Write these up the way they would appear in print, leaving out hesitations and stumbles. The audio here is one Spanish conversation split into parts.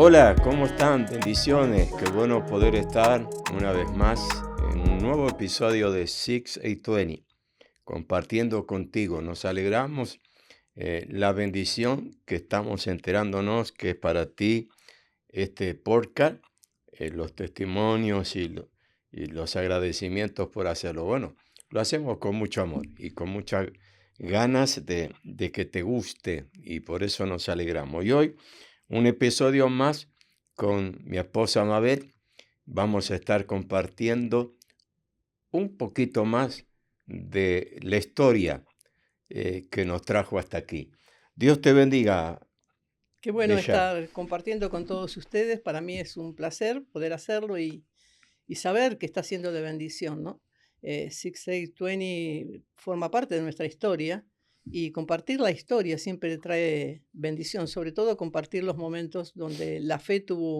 Hola, ¿cómo están? Bendiciones. Qué bueno poder estar una vez más en un nuevo episodio de 6-8-20, compartiendo contigo. Nos alegramos la bendición que estamos enterándonos que es para ti este podcast, los testimonios y los agradecimientos por hacerlo. Bueno, lo hacemos con mucho amor y con muchas ganas de que te guste y por eso nos alegramos. Y hoy, un episodio más con mi esposa Mabel. Vamos a estar compartiendo un poquito más de la historia que nos trajo hasta aquí. Dios te bendiga, Qué bueno Bella. estar compartiendo con todos ustedes. Para mí es un placer poder hacerlo y saber que está siendo de bendición, ¿no? 6-8-20 forma parte de nuestra historia y compartir la historia siempre trae bendición, sobre todo compartir los momentos donde la fe tuvo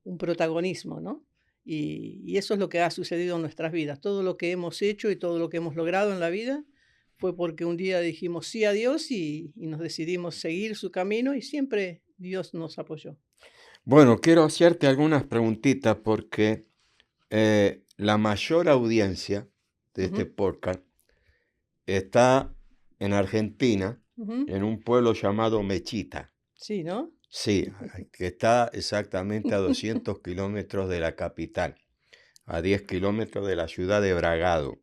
un protagonismo, ¿no? Y eso es lo que ha sucedido en nuestras vidas. Todo lo que hemos hecho y todo lo que hemos logrado en la vida fue porque un día dijimos sí a Dios y nos decidimos seguir su camino y siempre Dios nos apoyó. Bueno, quiero hacerte algunas preguntitas porque la mayor audiencia de este Ujú, podcast está en Argentina, ujú. en un pueblo llamado Mechita. Sí, ¿no? Sí, que está exactamente a 200 kilómetros de la capital, a 10 kilómetros de la ciudad de Bragado,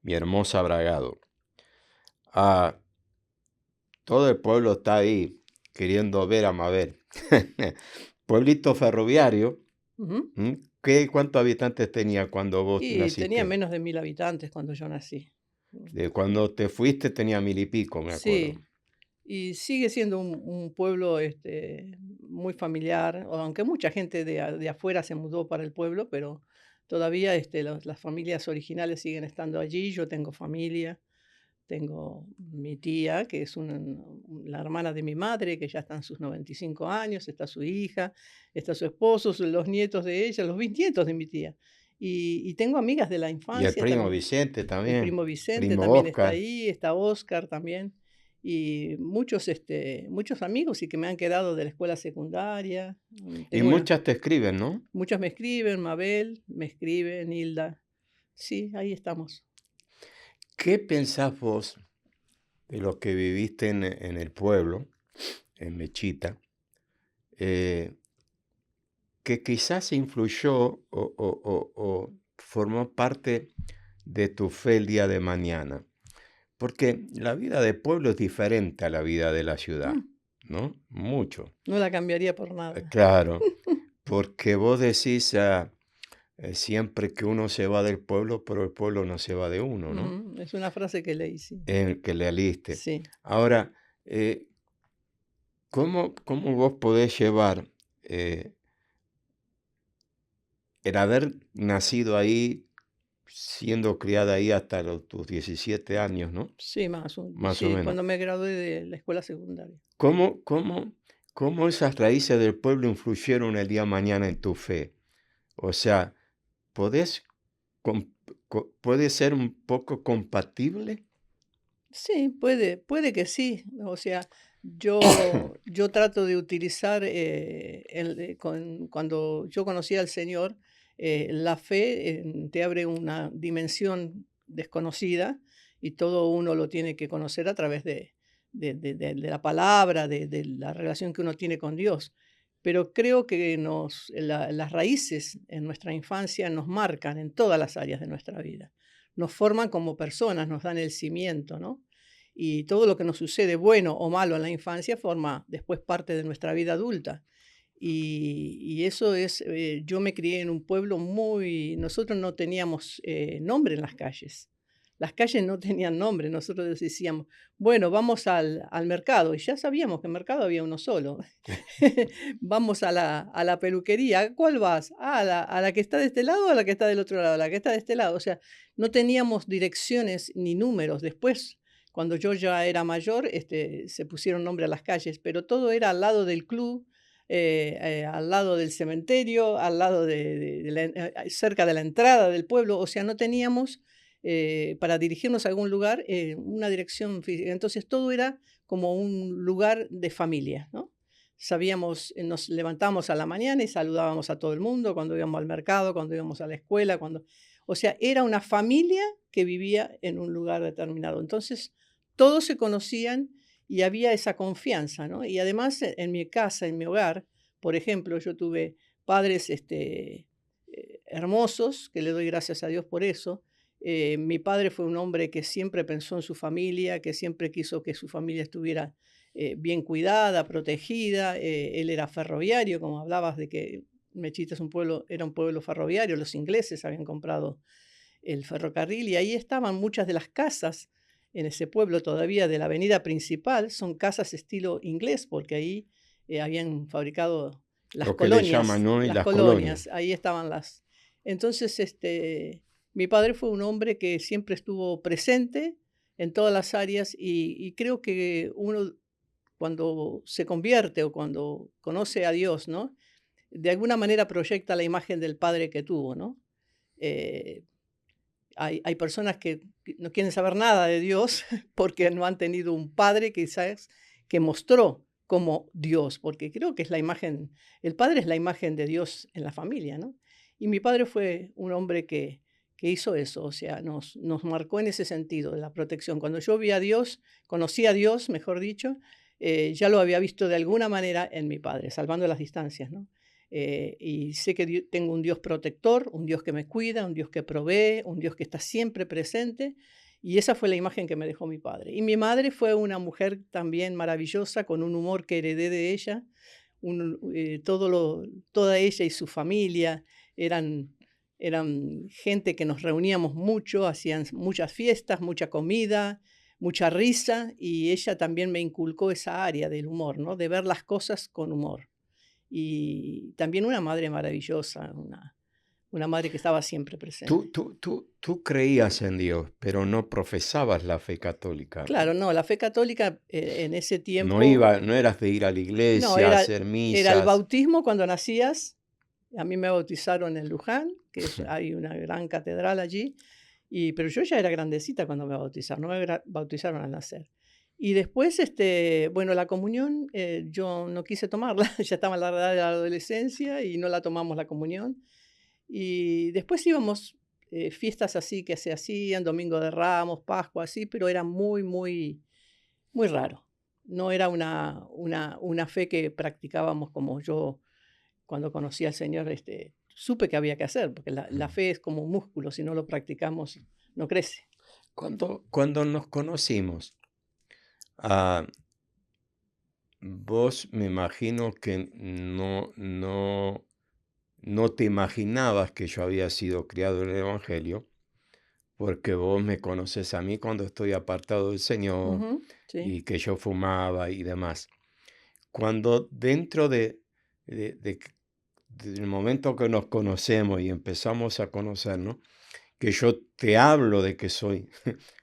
mi hermosa Bragado. Ah, todo el pueblo está ahí queriendo ver a Mabel. Pueblito ferroviario. Ujú. ¿Mm? ¿Cuántos habitantes tenía cuando vos Y tenía naciste? menos de 1000 habitantes cuando yo nací. Cuando te fuiste tenía 1000 y pico, me acuerdo. Sí, y sigue siendo un pueblo muy familiar, aunque mucha gente de afuera se mudó para el pueblo, pero todavía las familias originales siguen estando allí. Yo tengo familia. Tengo mi tía, que es la hermana de mi madre, que ya está en sus 95 años, está su hija, está su esposo, los nietos de ella, los bisnietos de mi tía. Y tengo amigas de la Y el infancia, primo Vicente mi también, primo Vicente primo también está Oscar. ahí, está Oscar también, y muchos amigos y que me han quedado de la escuela secundaria. Y Tengo muchas te escriben, ¿no? muchas me escriben, Mabel me escribe, Nilda. Sí, ahí estamos. ¿Qué pensás vos de lo que viviste en el pueblo, en Mechita, eh, que quizás influyó o formó parte de tu fe el día de mañana? Porque la vida de pueblo es diferente a la vida de la ciudad, Mm, ¿no? Mucho. no la cambiaría por nada. Claro, porque vos decís siempre que uno se va del pueblo, pero el pueblo no se va de uno, ¿no? Ujú, es una frase que leí, sí. Que le aliste. Sí. Ahora, ¿cómo vos podés llevar eh, el haber nacido ahí, siendo criada ahí hasta tus 17 años, ¿no? Sí, Más o sí, menos. cuando me gradué de la escuela secundaria. ¿Cómo esas raíces del pueblo influyeron el día de mañana en tu fe? O sea, ¿podés, com- puede ser un poco compatible? Sí, puede que sí. O sea, yo trato de utilizar, cuando yo conocí al Señor, la fe, te abre una dimensión desconocida y todo uno lo tiene que conocer a través de la palabra, de la relación que uno tiene con Dios. Pero creo que las raíces en nuestra infancia nos marcan en todas las áreas de nuestra vida. Nos forman como personas, nos dan el cimiento, ¿no? Y todo lo que nos sucede, bueno o malo en la infancia, forma después parte de nuestra vida adulta. Y eso es, yo me crié en un pueblo nosotros no teníamos nombre en las calles. Las calles no tenían nombre, nosotros decíamos, bueno, vamos al mercado, y ya sabíamos que en el mercado había uno solo. Vamos a la peluquería, ¿a cuál vas? Ah, a la que está de este lado o a la que está del otro lado, la que está de este lado. O sea, no teníamos direcciones ni números. Después, cuando yo ya era mayor, se pusieron nombre a las calles, pero todo era al lado del club, al lado del cementerio, al lado cerca de la entrada del pueblo. O sea, no teníamos para dirigirnos a algún lugar una dirección física. Entonces todo era como un lugar de familia, ¿no? nos levantábamos a la mañana y saludábamos a todo el mundo cuando íbamos al mercado, cuando íbamos a la escuela, o sea, era una familia que vivía en un lugar determinado. Entonces, todos se conocían y había esa confianza, ¿no? Y además, en mi casa, en mi hogar, por ejemplo, yo tuve padres, hermosos, que le doy gracias a Dios por eso. Mi padre fue un hombre que siempre pensó en su familia, que siempre quiso que su familia estuviera bien cuidada, protegida. Él era ferroviario, como hablabas de que Mechita era un pueblo ferroviario. Los ingleses habían comprado el ferrocarril y ahí estaban muchas de las casas en ese pueblo todavía de la avenida principal, son casas estilo inglés, porque ahí habían fabricado Lo que le llaman hoy las las colonias. colonias, ahí estaban las. Entonces, mi padre fue un hombre que siempre estuvo presente en todas las áreas y creo que uno cuando se convierte o cuando conoce a Dios, ¿no? De alguna manera proyecta la imagen del padre que tuvo, ¿no? Eh, hay personas que no quieren saber nada de Dios porque no han tenido un padre quizás que mostró como Dios, porque creo que es la imagen, el padre es la imagen de Dios en la familia, ¿no? Y mi padre fue un hombre que hizo eso, o sea, nos marcó en ese sentido, de la protección. Cuando yo vi a Dios, conocí a Dios, mejor dicho, ya lo había visto de alguna manera en mi padre, salvando las distancias, ¿no? Y sé que tengo un Dios protector, un Dios que me cuida, un Dios que provee, un Dios que está siempre presente. Y esa fue la imagen que me dejó mi padre. Y mi madre fue una mujer también maravillosa, con un humor que heredé de ella. Toda ella y su familia eran, eran gente que nos reuníamos mucho, hacían muchas fiestas, mucha comida, mucha risa. Y ella también me inculcó esa área del humor, ¿no? De ver las cosas con humor. Y también una madre maravillosa, una madre que estaba siempre presente. Tú creías en Dios, pero no profesabas la fe católica. Claro, no, la fe católica en ese No tiempo, iba, no eras de ir a la no, iglesia, a hacer era el misas. bautismo cuando nacías. A mí me bautizaron en Luján, hay una gran catedral allí, pero yo ya era grandecita cuando me bautizaron, no me bautizaron al nacer. Y después, bueno, la comunión, yo no quise tomarla, ya estaba en la edad de la adolescencia y no la tomamos la comunión. Y después íbamos, fiestas así que se hacían, Domingo de Ramos, Pascua, así, pero era muy, muy, muy raro. No era una fe que practicábamos como yo cuando conocí al Señor, supe que había que hacer, porque la fe es como un músculo, si no lo practicamos, no crece. Cuando nos conocimos, ah, vos me imagino que no te imaginabas que yo había sido criado en el Evangelio, porque vos me conoces a mí cuando estoy apartado del Señor Ujú, sí. y que yo fumaba y demás. Cuando dentro del momento que nos conocemos y empezamos a conocernos, que yo te hablo de que soy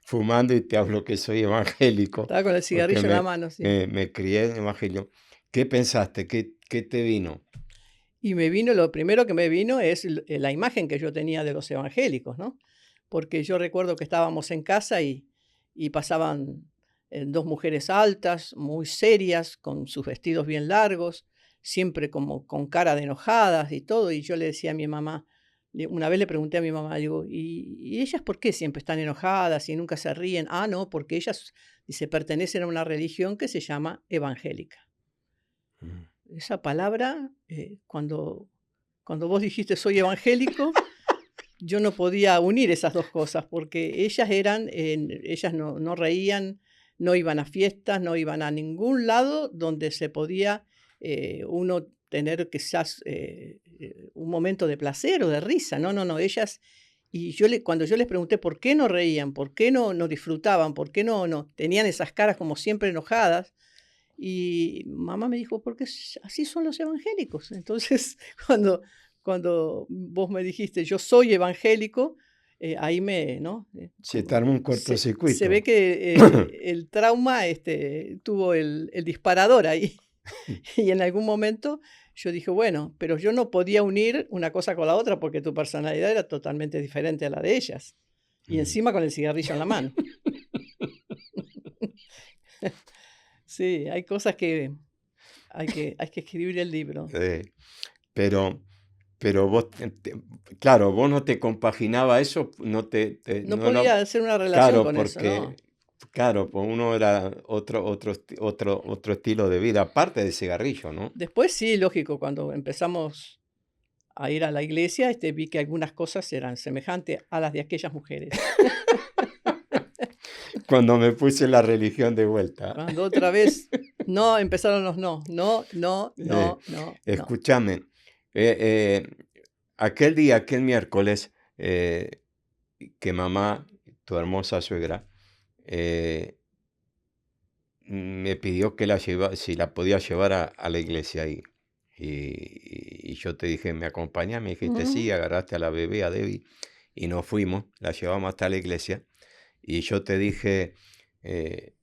fumando y te hablo que soy evangélico, Estaba con el porque cigarrillo en la mano, sí. me crié en evangelio. ¿Qué pensaste? ¿Qué te vino? Y lo primero que me vino es la imagen que yo tenía de los evangélicos, ¿no? Porque yo recuerdo que estábamos en casa y pasaban dos mujeres altas, muy serias, con sus vestidos bien largos, siempre como con cara de enojadas y todo. Y yo le decía a mi mamá, una vez le pregunté a mi mamá, digo, ¿y ellas por qué siempre están enojadas y nunca se ríen? Ah, no, porque ellas, dice, pertenecen a una religión que se llama evangélica. Mm. Esa palabra, cuando vos dijiste soy evangélico, yo no podía unir esas dos cosas, porque ellas no reían, no iban a fiestas, no iban a ningún lado donde se podía uno tener quizás un momento de placer o de risa. No, no, no, ellas, cuando yo les pregunté por qué no reían, por qué no disfrutaban, por qué no tenían esas caras como siempre enojadas, y mamá me dijo, porque así son los evangélicos. Entonces, cuando vos me dijiste, yo soy evangélico, ahí ¿no? Se te armó un Se ve cortocircuito. que el trauma tuvo el disparador ahí. Y en algún momento yo dije, bueno, pero yo no podía unir una cosa con la otra porque tu personalidad era totalmente diferente a la de ellas. Y Mm. encima con el cigarrillo en la mano. Sí, hay cosas que hay que escribir el libro. Eh, pero, pero vos, claro, vos no te compaginaba eso, No podía hacer una relación claro, con eso, porque, no. claro, pues uno era otro estilo de vida, aparte del cigarrillo, ¿no? Después sí, lógico, cuando empezamos a ir a la iglesia, vi que algunas cosas eran semejantes a las de aquellas mujeres. Cuando me puse la religión de vuelta. Cuando otra vez, no, empezaron los no, no, no, Eh, no, no, no. escúchame, eh, eh, aquel día, aquel miércoles, que mamá, tu hermosa suegra, eh, me pidió que si la podía llevar a la iglesia ahí. Y yo te dije, ¿me acompañas? Me dijiste, Ujú. sí, agarraste a la bebé, a Debbie, y nos fuimos, la llevamos hasta la iglesia. Y yo te dije, eh,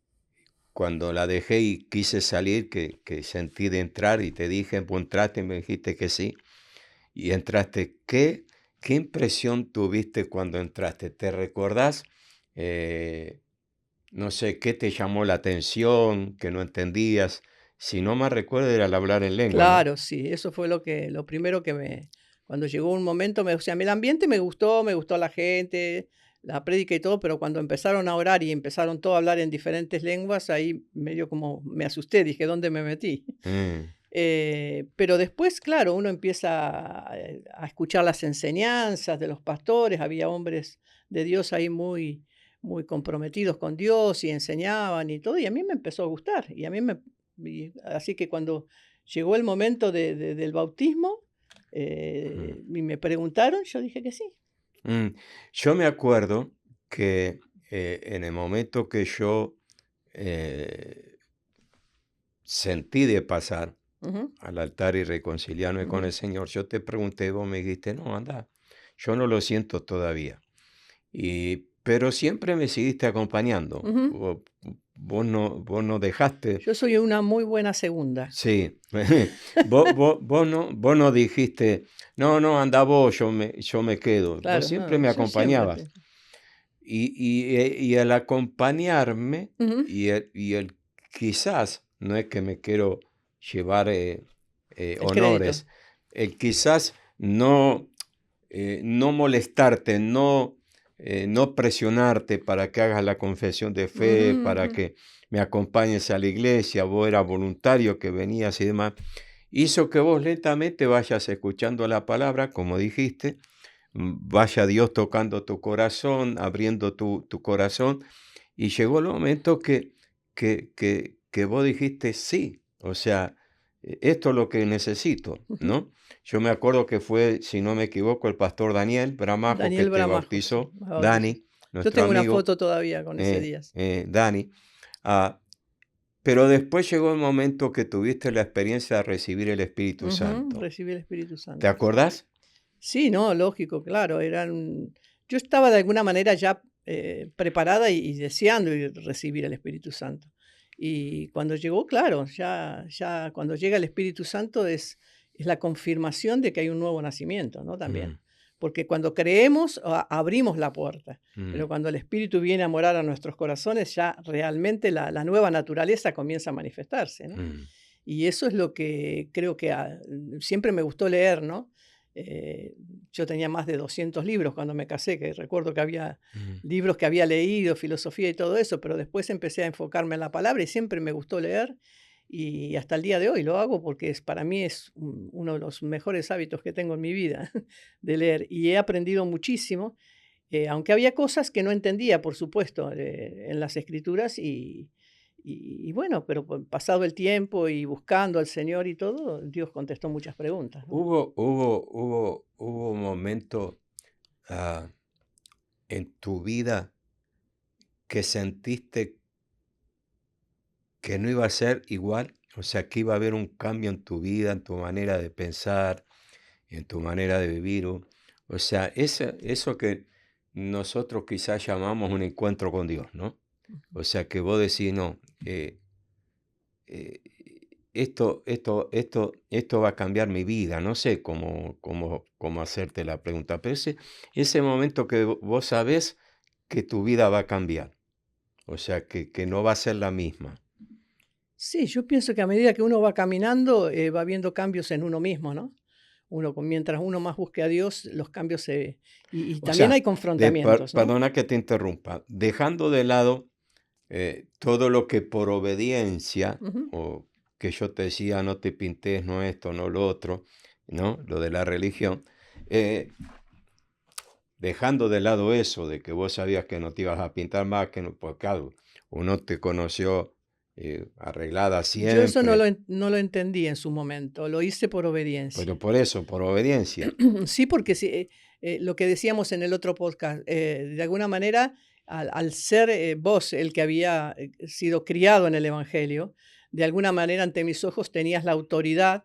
cuando la dejé y quise salir, que sentí de entrar y te dije, pues entraste, y me dijiste que sí. Y entraste, ¿qué impresión tuviste cuando entraste? ¿Te recordás? Eh, no sé, ¿qué te llamó la atención, que no entendías? Si no me recuerdo, era el hablar en lengua, ¿no? Claro, sí, eso fue lo primero que cuando llegó un momento, o sea, el ambiente me gustó la gente, la prédica y todo, pero cuando empezaron a orar y empezaron todos a hablar en diferentes lenguas, ahí medio como me asusté, dije, ¿dónde me metí? Mm, Pero después, claro, uno empieza a escuchar las enseñanzas de los pastores, había hombres de Dios ahí muy, muy comprometidos con Dios y enseñaban y todo, y a mí me empezó a gustar, así que cuando llegó el momento del bautismo, mm, y me preguntaron, yo dije que sí. mm. Yo me acuerdo que en el momento que yo eh, sentí de pasar Ujú, al altar y reconciliarme con ujú, el Señor, yo te pregunté, vos me dijiste, no, anda, yo no lo siento todavía. Pero siempre me seguiste acompañando. ujú. Vos no dejaste. Yo soy una muy buena segunda. Sí, vos no dijiste, no, no, anda vos, yo me quedo. Vos Claro, siempre no, me yo siempre acompañabas. Y al acompañarme, ujú, y el quizás, no es que me quiero llevar el crédito. honores, el quizás no molestarte, no presionarte para que hagas la confesión de Ujú, fe, para ujú. que me acompañes a la iglesia, vos eras voluntario que venías y demás, hizo que vos lentamente vayas escuchando la palabra, como dijiste, vaya Dios tocando tu corazón, abriendo tu corazón, y llegó el momento que vos dijiste sí, o sea, esto es lo que necesito, Ujú. ¿no? Yo me acuerdo que fue, si no me equivoco, el pastor Daniel Bramajo que Daniel te Bramajo, sí, bautizó, me bautizó. Dani, Yo nuestro tengo una amigo, foto todavía con ese día. Dani. ah, pero después llegó el momento que tuviste la experiencia de recibir el Espíritu Ujú, Santo. recibí el Espíritu ¿Te Santo, sí. acordás? Sí, no, lógico, claro, yo estaba de alguna manera ya, preparada y deseando recibir el Espíritu Santo. Y cuando llegó, claro, ya cuando llega el Espíritu Santo es la confirmación de que hay un nuevo nacimiento, ¿no? También. Mm, Porque cuando creemos, abrimos la puerta, pero mm, cuando el Espíritu viene a morar a nuestros corazones, ya realmente la nueva naturaleza comienza a manifestarse, ¿no? mm, Y eso es lo que creo que siempre me gustó leer, ¿no? Yo tenía más de 200 libros cuando me casé, que recuerdo que había mm. libros que había leído, filosofía y todo eso, pero después empecé a enfocarme en la palabra y siempre me gustó leer y hasta el día de hoy lo hago porque para mí es uno de los mejores hábitos que tengo en mi vida, de leer. Y he aprendido muchísimo, aunque había cosas que no entendía, por supuesto, en las escrituras y bueno, pero pasado el tiempo y buscando al Señor y todo, Dios contestó muchas preguntas, ¿no? Hubo un momento ah, en tu vida que sentiste que no iba a ser igual, o sea, que iba a haber un cambio en tu vida, en tu manera de pensar, en tu manera de vivir. O sea, eso que nosotros quizás llamamos un encuentro con Dios, ¿no? Ujú. O sea, que vos decís, no, eh, esto va a cambiar mi vida. No sé cómo hacerte la pregunta, pero ese momento que vos sabés que tu vida va a cambiar, o sea, que no va a ser la misma. Sí, yo pienso que a medida que uno va caminando, va viendo cambios en uno mismo, ¿no? Mientras uno más busque a Dios, los cambios y O también sea, hay confrontamientos, ¿no? perdona que te interrumpa, dejando de lado todo lo que por obediencia, Ujú. o que yo te decía, no te pintes, no esto, no lo otro, ¿no? Lo de la religión, eh, dejando de lado eso, de que vos sabías que no te ibas a pintar más, que no, pues claro, uno te conoció arreglada Yo eso siempre, no lo entendí en su momento, lo hice por obediencia. pero por eso, por obediencia. Sí, porque sí, lo que decíamos en el otro podcast, de alguna manera, al ser vos el que había sido criado en el Evangelio, de alguna manera ante mis ojos tenías la autoridad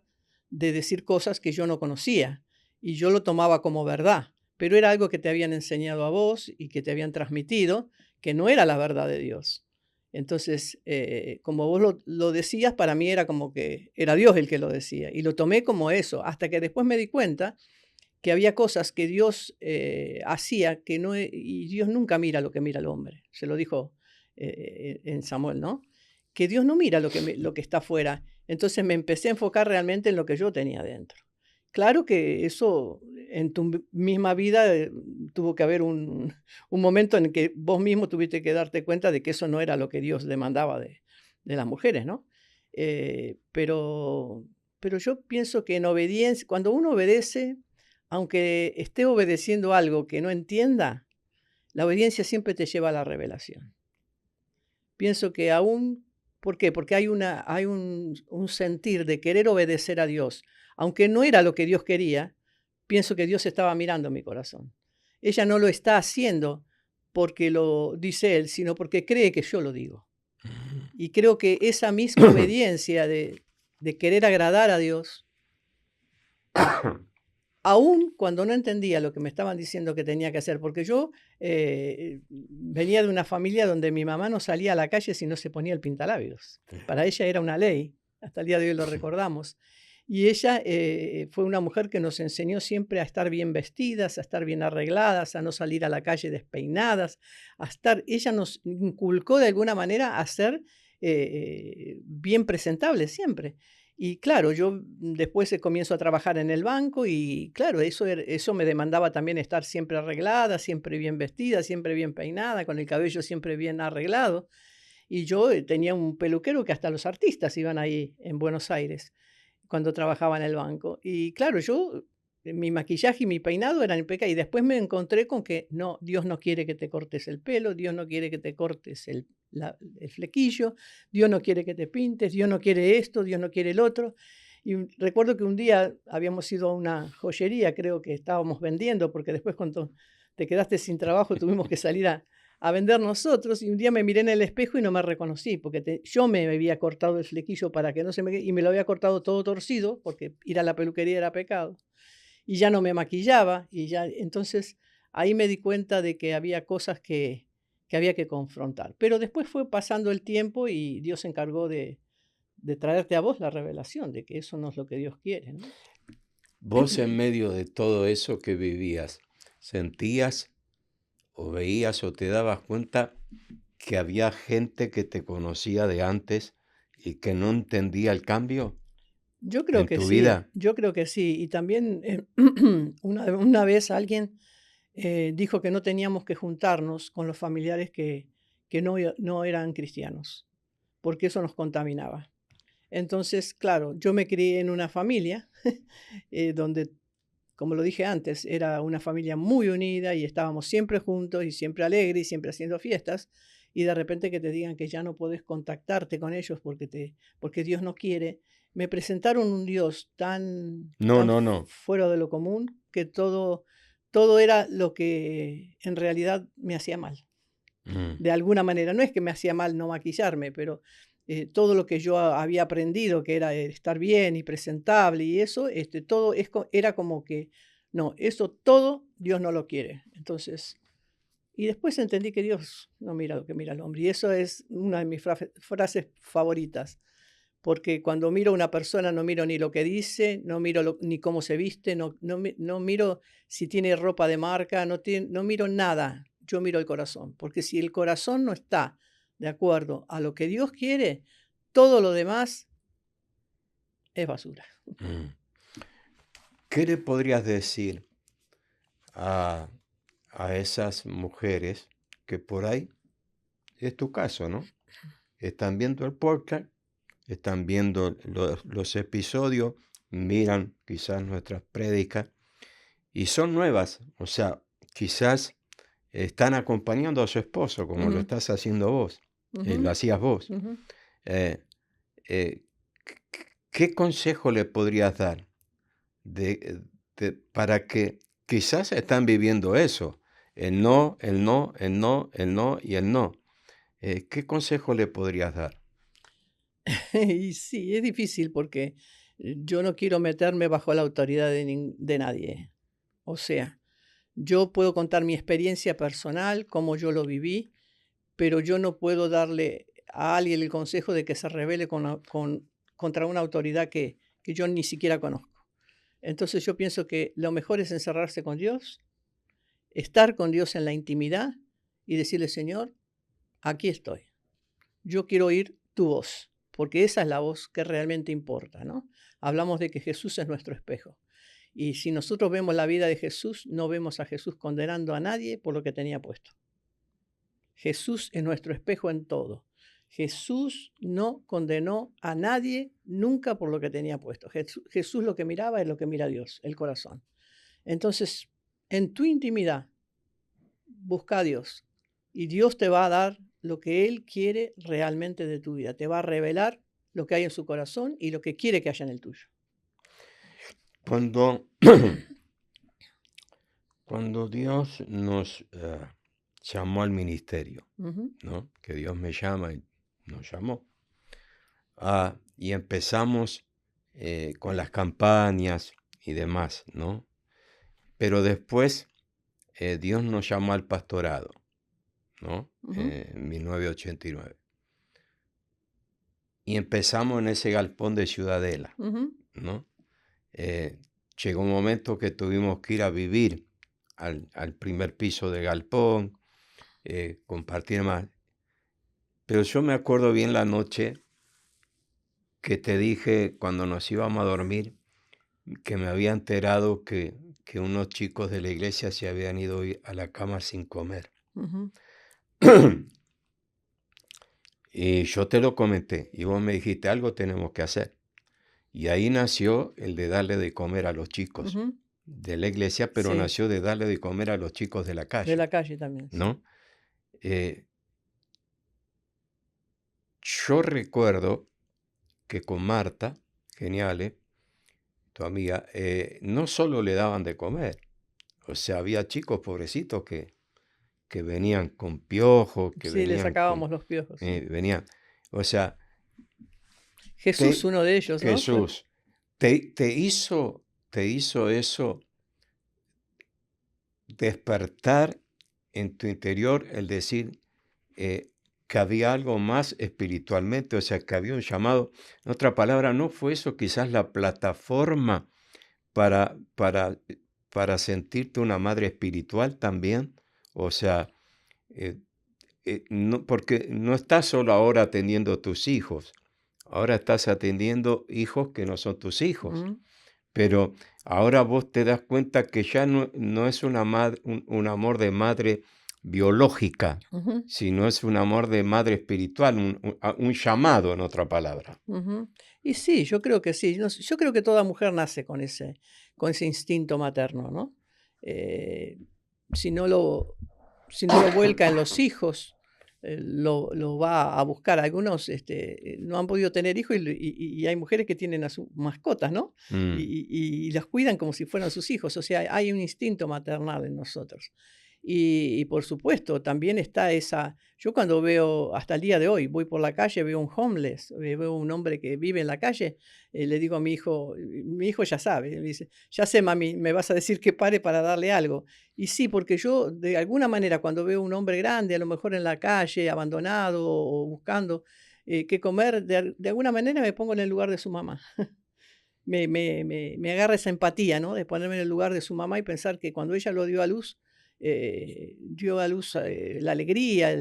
de decir cosas que yo no conocía y yo lo tomaba como verdad, pero era algo que te habían enseñado a vos y que te habían transmitido, que no era la verdad de Dios. Entonces, como vos lo decías, para mí era como que era Dios el que lo decía y lo tomé como eso, hasta que después me di cuenta que había cosas que Dios hacía que no, y Dios nunca mira lo que mira el hombre. Se lo dijo en Samuel, ¿no? Que Dios no mira lo que está afuera. Entonces me empecé a enfocar realmente en lo que yo tenía dentro. Claro que eso en tu misma vida tuvo que haber un momento en que vos mismo tuviste que darte cuenta de que eso no era lo que Dios demandaba de las mujeres, ¿no? Pero yo pienso que en obediencia, cuando uno obedece, aunque esté obedeciendo algo que no entienda, la obediencia siempre te lleva a la revelación. Pienso que aún, ¿por qué? Porque hay un sentir de querer obedecer a Dios, aunque no era lo que Dios quería, pienso que Dios estaba mirando mi corazón. Ella no lo está haciendo porque lo dice Él, sino porque cree que yo lo digo. Y creo que esa misma obediencia de querer agradar a Dios, aún cuando no entendía lo que me estaban diciendo que tenía que hacer, porque yo venía de una familia donde mi mamá no salía a la calle si no se ponía el pintalabios. Para ella era una ley, hasta el día de hoy lo recordamos. Y ella fue una mujer que nos enseñó siempre a estar bien vestidas, a estar bien arregladas, a no salir a la calle despeinadas, ella nos inculcó de alguna manera a ser bien presentables siempre. Y claro, yo después comienzo a trabajar en el banco y claro, eso me demandaba también estar siempre arreglada, siempre bien vestida, siempre bien peinada, con el cabello siempre bien arreglado. Y yo tenía un peluquero que hasta los artistas iban ahí en Buenos Aires cuando trabajaba en el banco. Y claro, mi maquillaje y mi peinado eran impecable. Y después me encontré con que no, Dios no quiere que te cortes el pelo, Dios no quiere que te cortes el flequillo, Dios no quiere que te pintes, Dios no quiere esto, Dios no quiere el otro. Y recuerdo que un día habíamos ido a una joyería, creo que estábamos vendiendo, porque después cuando te quedaste sin trabajo tuvimos que salir a vender nosotros, y un día me miré en el espejo y no me reconocí, porque yo me había cortado el flequillo para que no se me... y me lo había cortado todo torcido, porque ir a la peluquería era pecado, y ya no me maquillaba, y ya, entonces ahí me di cuenta de que había cosas que había que confrontar. Pero después fue pasando el tiempo y Dios se encargó de traerte a vos la revelación de que eso no es lo que Dios quiere, ¿no? Vos en medio de todo eso que vivías, ¿sentías o veías o te dabas cuenta que había gente que te conocía de antes y que no entendía el cambio Yo creo en que tu sí, vida? yo creo que sí. Y también una vez alguien dijo que no teníamos que juntarnos con los familiares que no eran cristianos, porque eso nos contaminaba. Entonces, claro, yo me crié en una familia donde, como lo dije antes, era una familia muy unida y estábamos siempre juntos y siempre alegres y siempre haciendo fiestas. Y de repente que te digan que ya no podés contactarte con ellos porque Dios no quiere. Me presentaron un Dios No, tan no, no. fuera de lo común que todo era lo que en realidad me hacía mal Mm. de alguna manera. No es que me hacía mal no maquillarme, pero todo lo que yo había aprendido, que era estar bien y presentable y eso, todo era como que, no, eso todo Dios no lo quiere. Entonces, y después entendí que Dios no mira lo que mira el hombre. Y eso es una de mis frases favoritas. Porque cuando miro a una persona no miro ni lo que dice, no miro ni cómo se viste, no miro si tiene ropa de marca, no miro nada, yo miro el corazón. Porque si el corazón no está de acuerdo a lo que Dios quiere, Todo lo demás es basura. Mm. ¿Qué le podrías decir a, a esas mujeres que por ahí, es tu caso, ¿no? Están viendo el podcast, están viendo los episodios, miran quizás nuestras prédicas y son nuevas, o sea, quizás están acompañando a su esposo como lo Ujú, estás haciendo vos, lo ujú, hacías vos. ujú. Eh, eh, ¿Qué consejo le podrías dar para que quizás están viviendo eso? El no, el no, el no, el no y el no. ¿Qué consejo le podrías dar? Y sí, es difícil porque yo no quiero meterme bajo la autoridad de nadie. O sea, yo puedo contar mi experiencia personal, cómo yo lo viví, pero yo no puedo darle a alguien el consejo de que se rebele contra una autoridad que yo ni siquiera conozco. Entonces yo pienso que lo mejor es encerrarse con Dios, estar con Dios en la intimidad y decirle, Señor, aquí estoy. Yo quiero oír tu voz, porque esa es la voz que realmente importa, ¿no? Hablamos de que Jesús es nuestro espejo. Y si nosotros vemos la vida de Jesús, no vemos a Jesús condenando a nadie por lo que tenía puesto. Jesús es nuestro espejo en todo. Jesús no condenó a nadie nunca por lo que tenía puesto. Jesús lo que miraba es lo que mira Dios, el corazón. Entonces, en tu intimidad, busca a Dios y Dios te va a dar lo que Él quiere realmente de tu vida. Te va a revelar lo que hay en su corazón y lo que quiere que haya en el tuyo. Cuando, cuando Dios nos llamó al ministerio, Ujú, ¿no? Que Dios me llama y nos llamó. Y empezamos con las campañas y demás, ¿no? Pero después Dios nos llamó al pastorado, ¿no? ujú, En 1989. Y empezamos en ese galpón de Ciudadela, ujú, ¿no? Eh, Llegó un momento que tuvimos que ir a vivir al primer piso del galpón, compartir más. Pero yo me acuerdo bien la noche que te dije cuando nos íbamos a dormir que me había enterado que unos chicos de la iglesia se habían ido a la cama sin comer. ujú. Y yo te lo comenté y vos me dijiste, algo tenemos que hacer. Y ahí nació el de darle de comer a los chicos Ujú. de la iglesia, pero Sí, nació de darle de comer a los chicos de la de calle, la calle también, sí. ¿no? Eh, yo recuerdo que con Marta, genial, tu amiga, no solo le daban de comer, o sea, había chicos pobrecitos que venían con piojos, que Sí, le venían con, sacábamos los piojos, sí. venían, o sea, Jesús, te, uno de ellos, ¿no? Jesús, te hizo eso despertar en tu interior el decir eh, que había algo más espiritualmente, o sea, que había un llamado. En otra palabra, ¿no fue eso quizás la plataforma para, para, para sentirte una madre espiritual también? O sea, eh, no, porque no estás solo ahora atendiendo a tus hijos, ahora estás atendiendo hijos que no son tus hijos. Ujú, Pero ahora vos te das cuenta que ya no es un amor de madre biológica, ujú, sino es un amor de madre espiritual, un llamado, en otra palabra. ujú. Y sí, yo creo que sí. Yo creo que toda mujer nace con ese instinto materno, ¿no? Eh, si no lo, si no lo vuelca en los hijos, lo va a buscar. Algunos no han podido tener hijos y hay mujeres que tienen a sus mascotas, ¿no? Mm. Y las cuidan como si fueran sus hijos. O sea, hay un instinto maternal en nosotros. Y por supuesto, también está esa. Yo cuando veo, hasta el día de hoy, voy por la calle, veo un homeless, veo un hombre que vive en la calle, le digo a mi hijo ya sabe, me dice, ya sé, mami, me vas a decir que pare para darle algo. Y sí, porque yo de alguna manera cuando veo un hombre grande, a lo mejor en la calle, abandonado o buscando qué comer, de alguna manera me pongo en el lugar de su mamá. Me agarra esa empatía, ¿no? De ponerme en el lugar de su mamá y pensar que cuando ella lo dio a luz, dio a luz la alegría,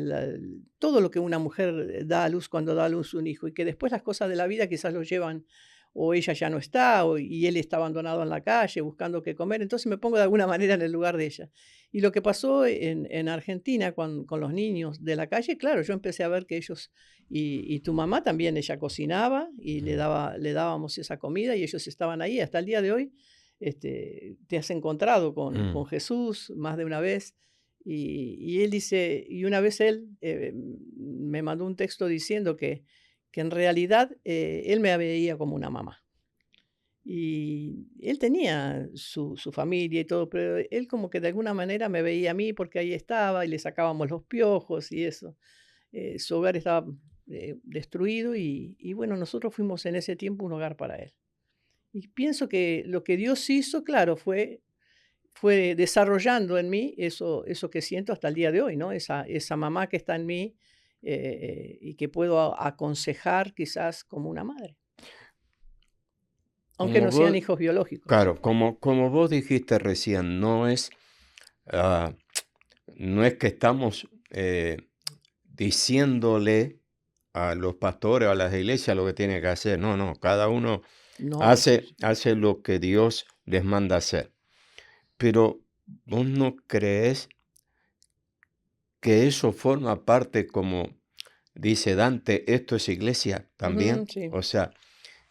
todo lo que una mujer da a luz cuando da a luz un hijo, y que después las cosas de la vida quizás lo llevan, o ella ya no está, y él está abandonado en la calle buscando qué comer, entonces me pongo de alguna manera en el lugar de ella. Y lo que pasó en Argentina con los niños de la calle, claro, yo empecé a ver que ellos, y tu mamá también, ella cocinaba y Mm, le dábamos esa comida y ellos estaban ahí hasta el día de hoy. Te has encontrado mm. con Jesús más de una vez. Y él dice, y una vez él me mandó un texto diciendo que en realidad él me veía como una mamá. Y él tenía su familia y todo, pero él como que de alguna manera me veía a mí porque ahí estaba y le sacábamos los piojos y eso. Su hogar estaba destruido y bueno, nosotros fuimos en ese tiempo un hogar para él. Y pienso que lo que Dios hizo, claro, fue desarrollando en mí eso que siento hasta el día de hoy, ¿no? Esa mamá que está en mí, y que puedo aconsejar quizás como una madre, aunque Como no sean vos, hijos biológicos. claro, como vos dijiste recién, ah, no es que estamos diciéndole a los pastores, a las iglesias lo que tienen que hacer. No, no, cada uno No, hace lo que Dios les manda hacer. Pero vos no crees que eso forma parte, como dice Dante, esto es iglesia ujú, también. sí. O sea,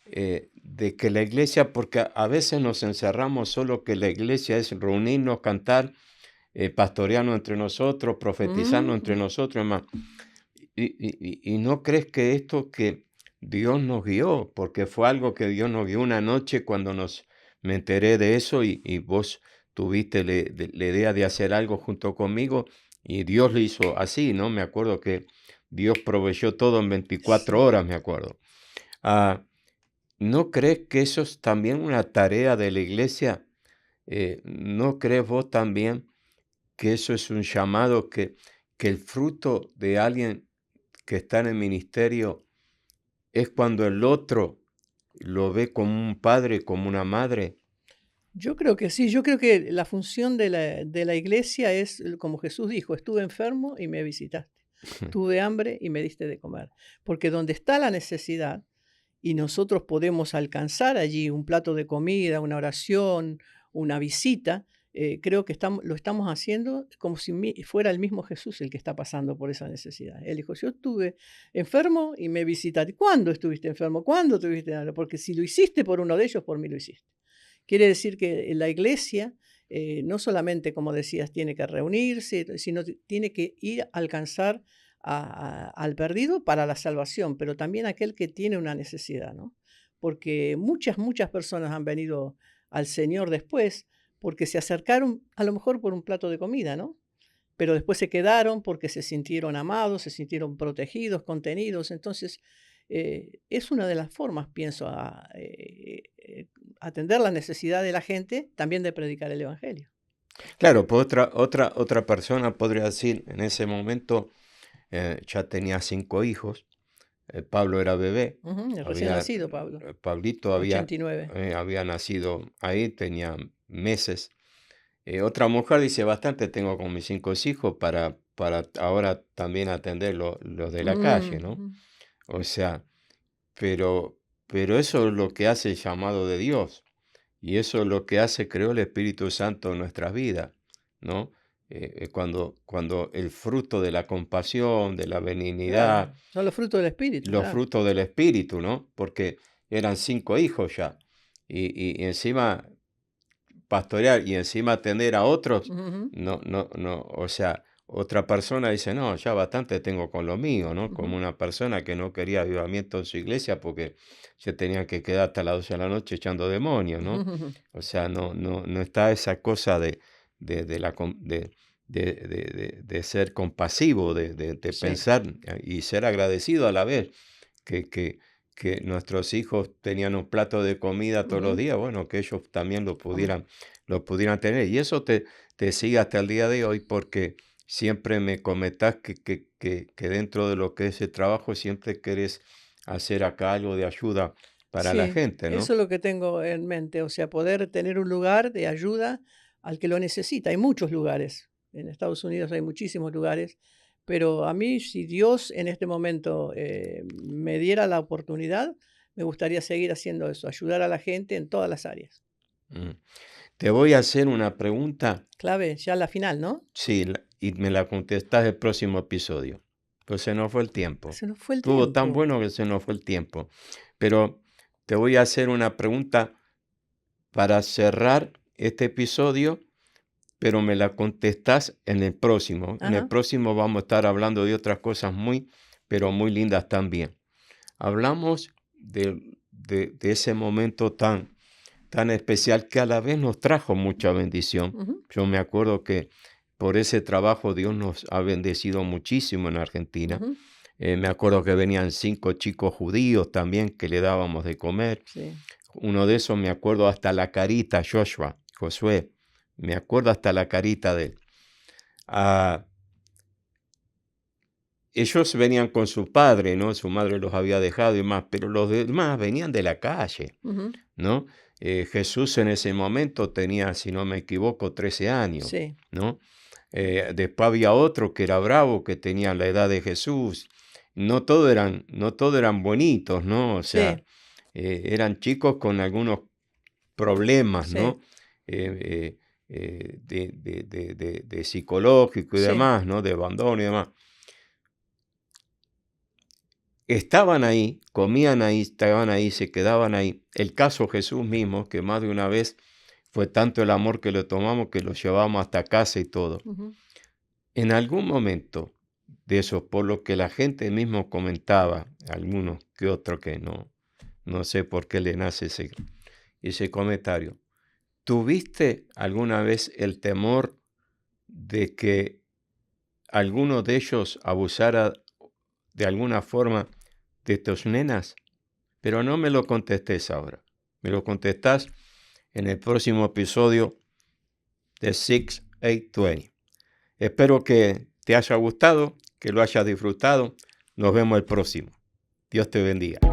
de que la iglesia, porque a veces nos encerramos solo que la iglesia es reunirnos, cantar, pastorearnos entre nosotros, profetizarnos entre Ujú. nosotros, hermano. Y no crees que esto que Dios nos guió, porque fue algo que Dios nos guió una noche cuando me enteré de eso y vos tuviste la idea de hacer algo junto conmigo y Dios lo hizo así, ¿no? Me acuerdo que Dios proveyó todo en 24 Sí. horas, me acuerdo. Ah, ¿No crees que eso es también una tarea de la iglesia? ¿No crees vos también que eso es un llamado que el fruto de alguien que está en el ministerio es cuando el otro lo ve como un padre, como una madre? Yo creo que sí, yo creo que la función de la iglesia es, como Jesús dijo: "Estuve enfermo y me visitaste, tuve hambre y me diste de comer", porque donde está la necesidad y nosotros podemos alcanzar allí un plato de comida, una oración, una visita, creo que lo estamos haciendo como si fuera el mismo Jesús el que está pasando por esa necesidad. Él dijo, yo estuve enfermo y me visitaste. ¿Cuándo estuviste enfermo? ¿Cuándo tuviste hambre? Porque si lo hiciste por uno de ellos, por mí lo hiciste. Quiere decir que la iglesia no solamente, como decías, tiene que reunirse, sino tiene que ir a alcanzar al perdido para la salvación, pero también aquel que tiene una necesidad, ¿no? Porque muchas personas han venido al Señor después porque se acercaron a lo mejor por un plato de comida, ¿no? Pero después se quedaron porque se sintieron amados, se sintieron protegidos, contenidos. Entonces, es una de las formas, pienso, atender la necesidad de la gente, también de predicar el evangelio. Claro, pues otra persona podría decir, en ese momento ya tenía 5 hijos, Pablo era bebé, Ujú, el recién había, nacido, Pablo, Pablito había, 89. había nacido ahí, tenía meses. Otra mujer dice, bastante tengo con mis 5 hijos para ahora también atender los de la calle, ¿no? Ujú. O sea, pero, pero eso es lo que hace el llamado de Dios. Y eso es lo que hace, creo, el Espíritu Santo en nuestras vidas, ¿no? Cuando el fruto de la compasión, de la Claro, benignidad, son los frutos del espíritu, los claro. frutos del Espíritu, ¿no? Porque eran 5 hijos ya. Y encima pastorear y encima atender a otros, Ujú, no, no, no, o sea, otra persona dice, no, ya bastante tengo con lo mío, ¿no? Como ujú. una persona que no quería avivamiento en su iglesia porque se tenía que quedar hasta las 12 de la noche echando demonios, ¿no? O sea, no está esa cosa de la, de ser compasivo, de Sí. pensar y ser agradecido a la vez que, que, que nuestros hijos tenían un plato de comida todos los Ujú. días, bueno, que ellos también Am lo pudieran tener. Y eso te sigue hasta el día de hoy porque siempre me comentás que dentro de lo que es el trabajo siempre querés hacer acá algo de ayuda para la Sí, gente, eso ¿no? es lo que tengo en mente, o sea, poder tener un lugar de ayuda al que lo necesita. Hay muchos lugares. En Estados Unidos hay muchísimos lugares, pero a mí, si Dios en este momento me diera la oportunidad, me gustaría seguir haciendo eso, ayudar a la gente en todas las áreas. Mm. Te voy a hacer una pregunta, Clave, ya la final, ¿no? sí, y me la contestas el próximo episodio. Pues se nos fue el tiempo. Se nos fue el Estuvo tan tiempo. bueno que se nos fue el tiempo. Pero te voy a hacer una pregunta para cerrar este episodio, pero me la contestas en el próximo. En el Ajá. próximo vamos a estar hablando de otras cosas pero muy lindas también. Hablamos de ese momento tan especial que a la vez nos trajo mucha bendición. Ujú, Yo me acuerdo que por ese trabajo Dios nos ha bendecido muchísimo en Argentina. ujú, Me acuerdo que venían 5 chicos judíos también que le dábamos de comer. sí. Uno de esos me acuerdo hasta la carita, Josué, me acuerdo hasta la carita de él. Ah, ellos venían con su padre, ¿no? Su madre los había dejado y más, pero los demás venían de la calle, Ujú, ¿no? Jesús en ese momento tenía, si no me equivoco, 13 años, sí, ¿no? Después había otro que era bravo, que tenía la edad de Jesús. No todos eran bonitos, ¿no? O sea, sí, eran chicos con algunos problemas, sí, ¿no? De psicológico y sí. demás, ¿no? De abandono y demás. Estaban ahí, comían ahí, estaban ahí, se quedaban ahí. El caso Jesús mismo, que más de una vez fue tanto el amor que le tomamos que lo llevamos hasta casa y todo. Ujú, En algún momento de eso, por lo que la gente mismo comentaba, algunos que otros que no sé por qué le nace ese comentario. ¿Tuviste alguna vez el temor de que alguno de ellos abusara de alguna forma de tus nenas? Pero no me lo contestes ahora. Me lo contestás en el próximo episodio de 6820. Espero que te haya gustado, que lo hayas disfrutado. Nos vemos el próximo. Dios te bendiga.